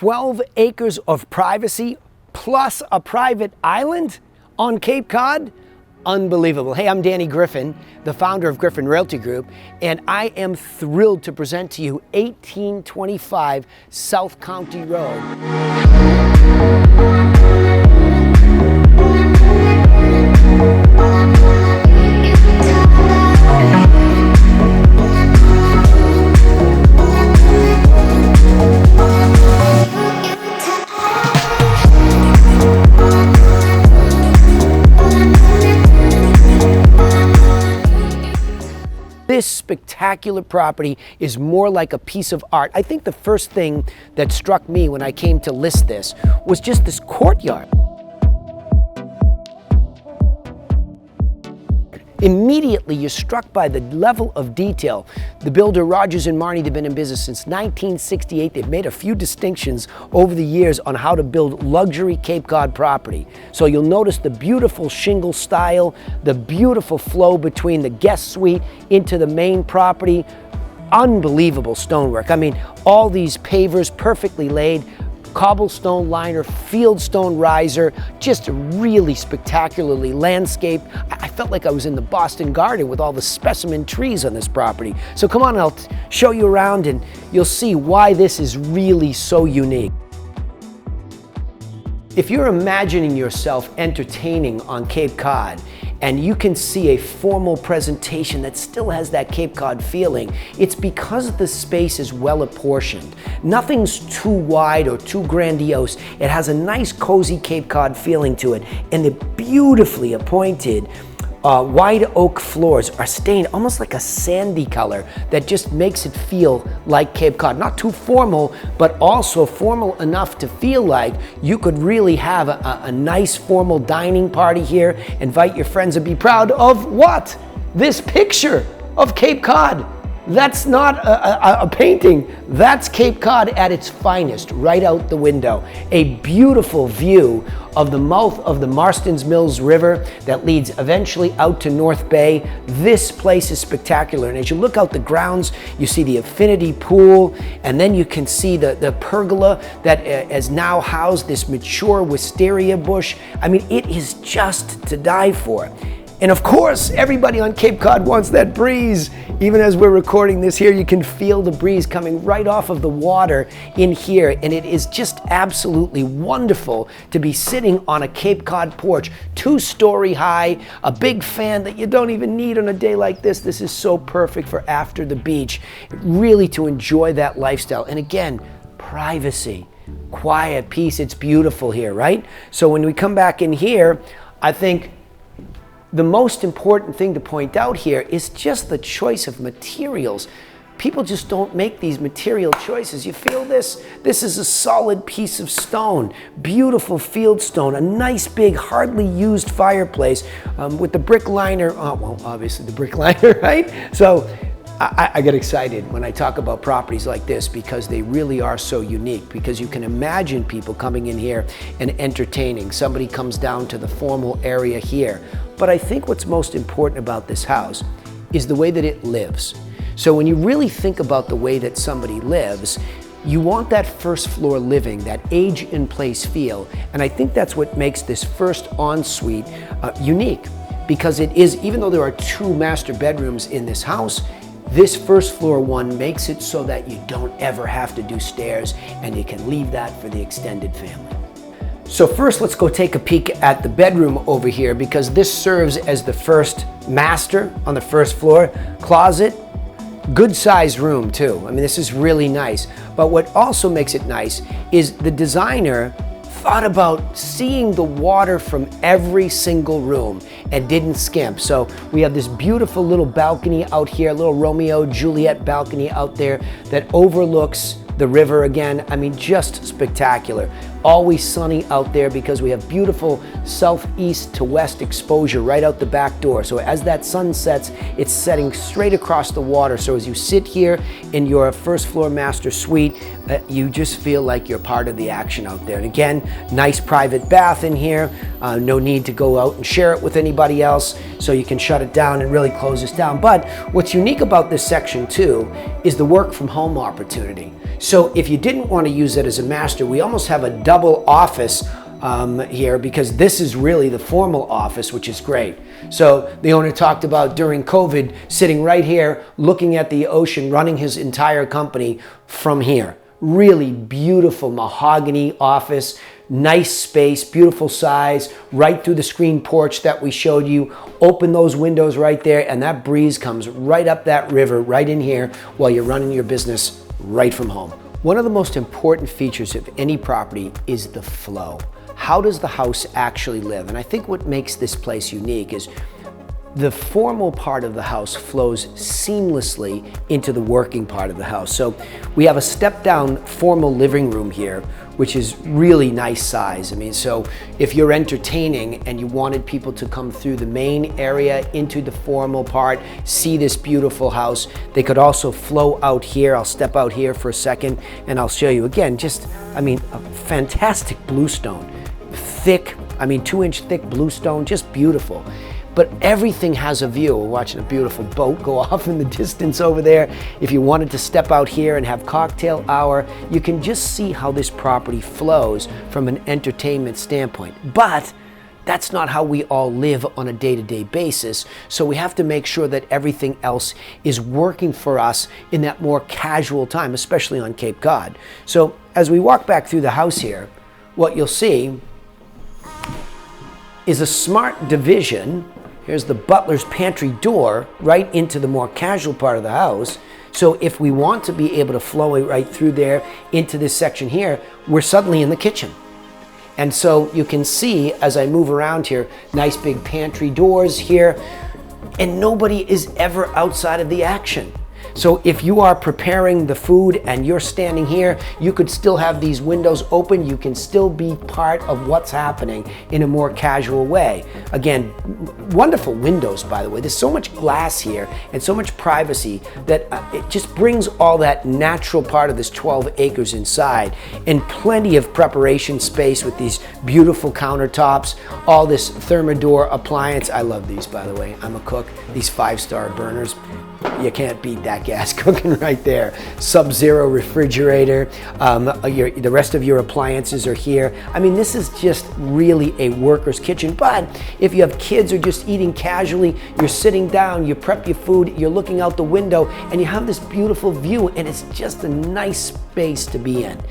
12 acres of privacy plus a private island on Cape Cod? Unbelievable. Hey, I'm Danny Griffin, the founder of Griffin Realty Group, and I am thrilled to present to you 1825 South County Road. This spectacular property is more like a piece of art. I think the first thing that struck me when I came to list this was just this courtyard. Immediately, you're struck by the level of detail. The builder Rogers and Marnie, they've been in business since 1968. They've made a few distinctions over the years on how to build luxury Cape Cod property. So you'll notice the beautiful shingle style, the beautiful flow between the guest suite into the main property. Unbelievable stonework. I mean, all these pavers perfectly laid, cobblestone liner, fieldstone riser, just really spectacularly landscaped. I felt like I was in the Boston Garden with all the specimen trees on this property. So come on, I'll show you around and you'll see why this is really so unique. If you're imagining yourself entertaining on Cape Cod, and you can see a formal presentation that still has that Cape Cod feeling, it's because the space is well apportioned. Nothing's too wide or too grandiose. It has a nice cozy Cape Cod feeling to it, and the beautifully appointed wide oak floors are stained almost like a sandy color that just makes it feel like Cape Cod. Not too formal, but also formal enough to feel like you could really have a nice formal dining party here, invite your friends and be proud of what? This picture of Cape Cod. That's not a painting, that's Cape Cod at its finest, right out the window. A beautiful view of the mouth of the Marston's Mills River that leads eventually out to North Bay. This place is spectacular, and as you look out the grounds, you see the infinity pool, and then you can see the pergola that has now housed this mature wisteria bush. I mean, it is just to die for. And of course, everybody on Cape Cod wants that breeze. Even as we're recording this here, you can feel the breeze coming right off of the water in here. And it is just absolutely wonderful to be sitting on a Cape Cod porch, 2-story high, a big fan that you don't even need on a day like this. This is so perfect for after the beach, really to enjoy that lifestyle. And again, privacy, quiet, peace. It's beautiful here, right? So when we come back in here, I think the most important thing to point out here is just the choice of materials. People just don't make these material choices. You feel this? This is a solid piece of stone, beautiful field stone, a nice big, hardly used fireplace with the brick liner, well, obviously the brick liner, right? So I get excited when I talk about properties like this because they really are so unique, because you can imagine people coming in here and entertaining. Somebody comes down to the formal area here. But I think what's most important about this house is the way that it lives. So when you really think about the way that somebody lives, you want that first floor living, that age in place feel. And I think that's what makes this first ensuite unique, because it is, even though there are 2 master bedrooms in this house, this first floor one makes it so that you don't ever have to do stairs, and you can leave that for the extended family. So first, let's go take a peek at the bedroom over here, because this serves as the first master on the first floor. Closet, good sized room too. I mean, this is really nice. But what also makes it nice is the designer thought about seeing the water from every single room and didn't skimp. So we have this beautiful little balcony out here, a little Romeo Juliet balcony out there that overlooks the river again. I mean, just spectacular. Always sunny out there because we have beautiful southeast to west exposure right out the back door. So as that sun sets, it's setting straight across the water. So as you sit here in your first floor master suite, you just feel like you're part of the action out there. And again, nice private bath in here. No need to go out and share it with anybody else, so you can shut it down and really close this down. But what's unique about this section too is the work from home opportunity. So if you didn't want to use it as a master, we almost have a double office here, because this is really the formal office, which is great. So the owner talked about during COVID sitting right here, looking at the ocean, running his entire company from here. Really beautiful mahogany office, nice space, beautiful size, right through the screen porch that we showed you. Open those windows right there, and that breeze comes right up that river, right in here, while you're running your business right from home. One of the most important features of any property is the flow. How does the house actually live? And I think what makes this place unique is the formal part of the house flows seamlessly into the working part of the house. So we have a step down formal living room here, which is really nice size. I mean, so if you're entertaining and you wanted people to come through the main area into the formal part, see this beautiful house, they could also flow out here. I'll step out here for a second and I'll show you again, just, I mean, a fantastic bluestone. Thick, I mean 2-inch thick bluestone, just beautiful. But everything has a view. We're watching a beautiful boat go off in the distance over there. If you wanted to step out here and have cocktail hour, you can just see how this property flows from an entertainment standpoint. But that's not how we all live on a day-to-day basis. So we have to make sure that everything else is working for us in that more casual time, especially on Cape Cod. So as we walk back through the house here, what you'll see is a smart division. Here's the butler's pantry door right into the more casual part of the house. So if we want to be able to flow right through there into this section here, we're suddenly in the kitchen. And so you can see as I move around here, nice big pantry doors here, and nobody is ever outside of the action. So if you are preparing the food and you're standing here, you could still have these windows open. You can still be part of what's happening in a more casual way. Again, wonderful windows, by the way. There's so much glass here and so much privacy that it just brings all that natural part of this 12 acres inside, and plenty of preparation space with these beautiful countertops, all this Thermador appliance. I love these, by the way. I'm a cook. These 5-star burners. You can't beat that gas cooking right there. Sub-zero refrigerator. The rest of your appliances are here. I mean, this is just really a worker's kitchen. But if you have kids or just eating casually, you're sitting down, you prep your food, you're looking out the window, and you have this beautiful view, and it's just a nice space to be in.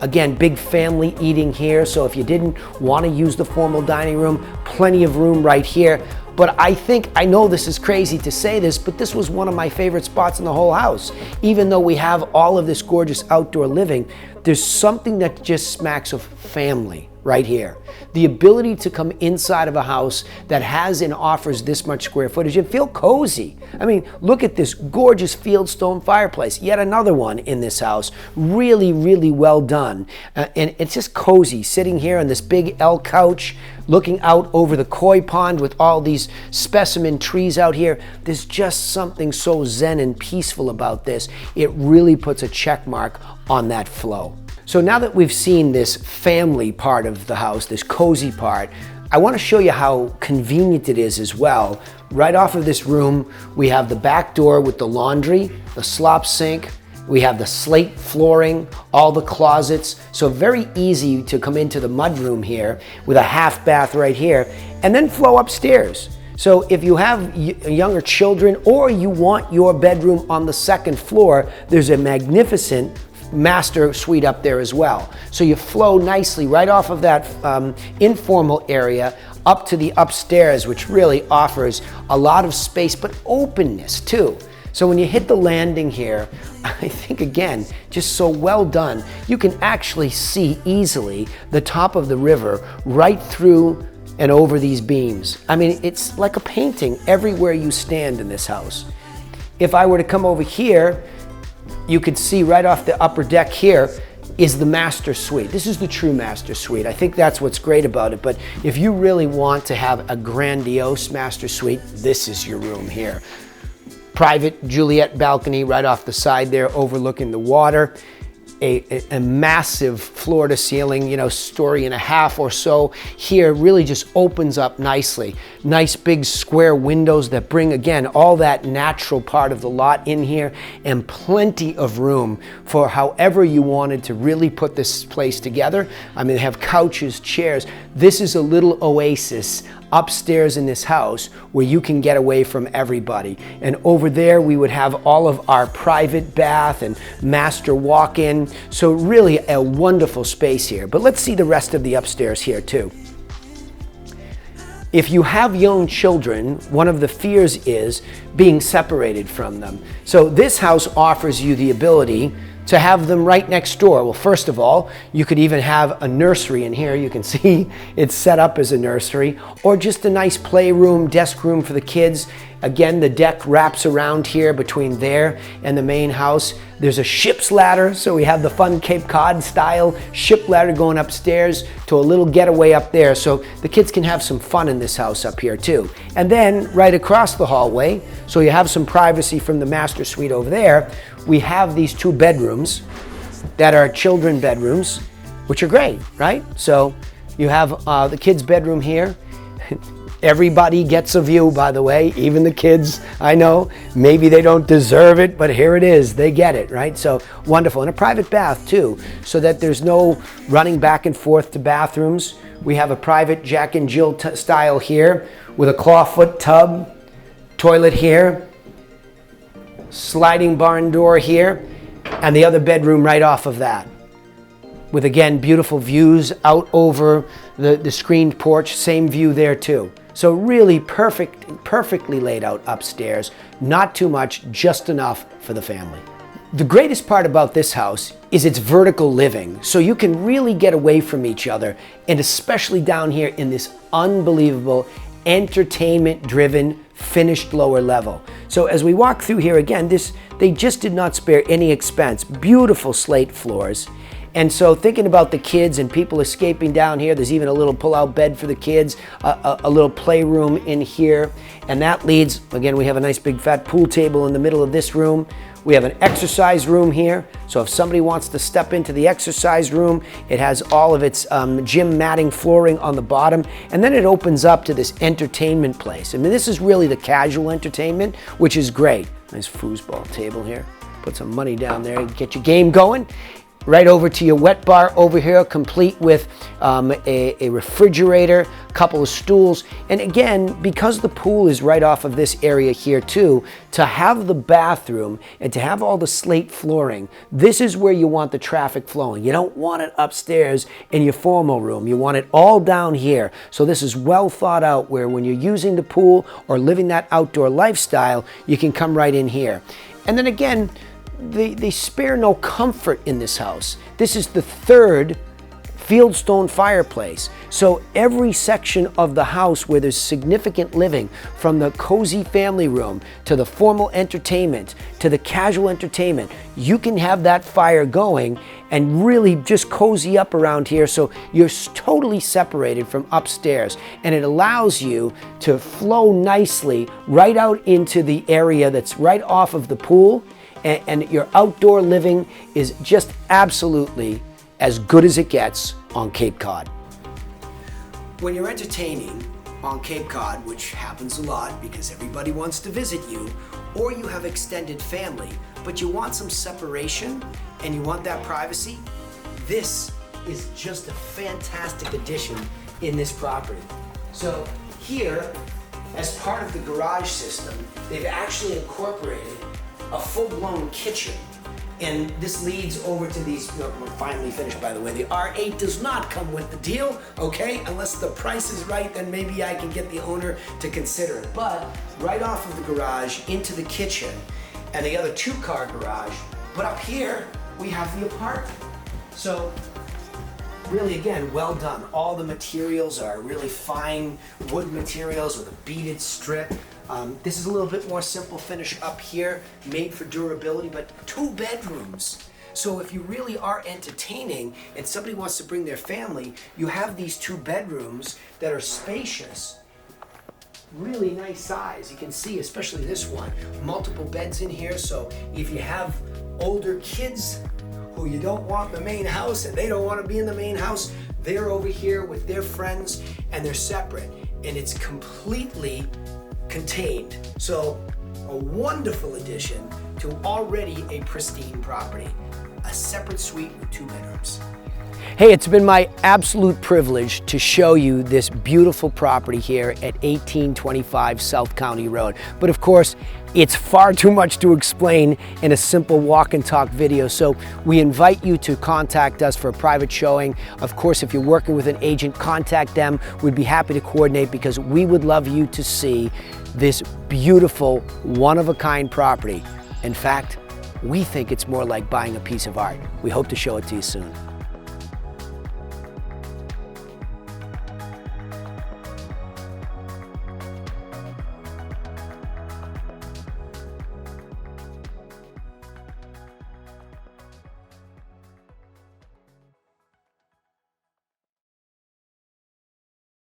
Again, big family eating here. So if you didn't want to use the formal dining room, plenty of room right here. But I know this is crazy to say this, but this was one of my favorite spots in the whole house. Even though we have all of this gorgeous outdoor living, there's something that just smacks of family right here. The ability to come inside of a house that has and offers this much square footage and feel cozy. I mean, look at this gorgeous fieldstone fireplace. Yet another one in this house. Really, really well done. And it's just cozy, sitting here on this big L couch, looking out over the koi pond with all these specimen trees out here. There's just something so zen and peaceful about this. It really puts a check mark on that flow. So now that we've seen this family part of the house, this cozy part, I want to show you how convenient it is as well. Right off of this room, we have the back door with the laundry, the slop sink, we have the slate flooring, all the closets. So very easy to come into the mudroom here with a half bath right here, and then flow upstairs. So if you have younger children or you want your bedroom on the second floor, there's a magnificent master suite up there as well. So you flow nicely right off of that informal area up to the upstairs, which really offers a lot of space, but openness too. So when you hit the landing here, I think again, just so well done, you can actually see easily the top of the river right through and over these beams. I mean, it's like a painting everywhere you stand in this house. If I were to come over here, you could see right off the upper deck here is the master suite. This is the true master suite. I think that's what's great about it. But if you really want to have a grandiose master suite, this is your room here. Private Juliet balcony right off the side there overlooking the water. a massive floor to ceiling, story and a half or so here, really just opens up nicely. Nice big square windows that bring, again, all that natural part of the lot in here, and plenty of room for however you wanted to really put this place together. I mean, they have couches, chairs. This is a little oasis upstairs in this house where you can get away from everybody. And over there we would have all of our private bath and master walk-in. So really a wonderful space here. But let's see the rest of the upstairs here too. If you have young children, one of the fears is being separated from them. So this house offers you the ability to have them right next door. Well, first of all, you could even have a nursery in here. You can see it's set up as a nursery, or just a nice playroom, desk room for the kids. Again, the deck wraps around here between there and the main house. There's a ship's ladder, so we have the fun Cape Cod style ship ladder going upstairs to a little getaway up there, so the kids can have some fun in this house up here too. And then right across the hallway, so you have some privacy from the master suite over there, we have these 2 bedrooms that are children bedrooms, which are great, right? So you have the kids' bedroom here. Everybody gets a view, by the way, even the kids. I know, maybe they don't deserve it, but here it is, they get it, right? So wonderful. And a private bath too, so that there's no running back and forth to bathrooms. We have a private Jack and Jill style here with a clawfoot tub, toilet here, sliding barn door here, and the other bedroom right off of that, with, again, beautiful views out over the screened porch. Same view there too. So really perfectly laid out upstairs. Not too much, just enough for the family. The greatest part about this house is its vertical living. So you can really get away from each other, and especially down here in this unbelievable entertainment-driven finished lower level. So as we walk through here again, they just did not spare any expense. Beautiful slate floors. And so thinking about the kids and people escaping down here, there's even a little pull-out bed for the kids, a little playroom in here. And that leads, again, we have a nice big fat pool table in the middle of this room. We have an exercise room here. So if somebody wants to step into the exercise room, it has all of its gym matting flooring on the bottom. And then it opens up to this entertainment place. I mean, this is really the casual entertainment, which is great. Nice foosball table here. Put some money down there and get your game going. Right over to your wet bar over here, complete with a refrigerator, a couple of stools. And again, because the pool is right off of this area here too, to have the bathroom and to have all the slate flooring, this is where you want the traffic flowing. You don't want it upstairs in your formal room. You want it all down here. So this is well thought out, where when you're using the pool or living that outdoor lifestyle, you can come right in here. And then again, they spare no comfort in this house. This is the 3rd fieldstone fireplace. So every section of the house where there's significant living, from the cozy family room to the formal entertainment to the casual entertainment, you can have that fire going and really just cozy up around here, so you're totally separated from upstairs. And it allows you to flow nicely right out into the area that's right off of the pool. And your outdoor living is just absolutely as good as it gets on Cape Cod. When you're entertaining on Cape Cod, which happens a lot because everybody wants to visit you, or you have extended family, but you want some separation and you want that privacy, this is just a fantastic addition in this property. So here, as part of the garage system, they've actually incorporated a full-blown kitchen. And this leads over to these, we're finally finished, by the way. The R8 does not come with the deal, okay? Unless the price is right, then maybe I can get the owner to consider it. But right off of the garage into the kitchen and the other 2-car garage. But up here, we have the apartment. So really, again, well done. All the materials are really fine wood materials with a beaded strip. This is a little bit more simple finish up here, made for durability, but 2 bedrooms. So if you really are entertaining and somebody wants to bring their family, you have these 2 bedrooms that are spacious. Really nice size. You can see, especially this one, multiple beds in here. So if you have older kids who you don't want in the main house and they don't want to be in the main house, they're over here with their friends and they're separate and it's completely contained. So a wonderful addition to already a pristine property. A separate suite with 2 bedrooms. Hey, it's been my absolute privilege to show you this beautiful property here at 1825 South County Road. But of course, it's far too much to explain in a simple walk and talk video. So we invite you to contact us for a private showing. Of course, if you're working with an agent, contact them. We'd be happy to coordinate because we would love you to see this beautiful, one-of-a-kind property. In fact, we think it's more like buying a piece of art. We hope to show it to you soon.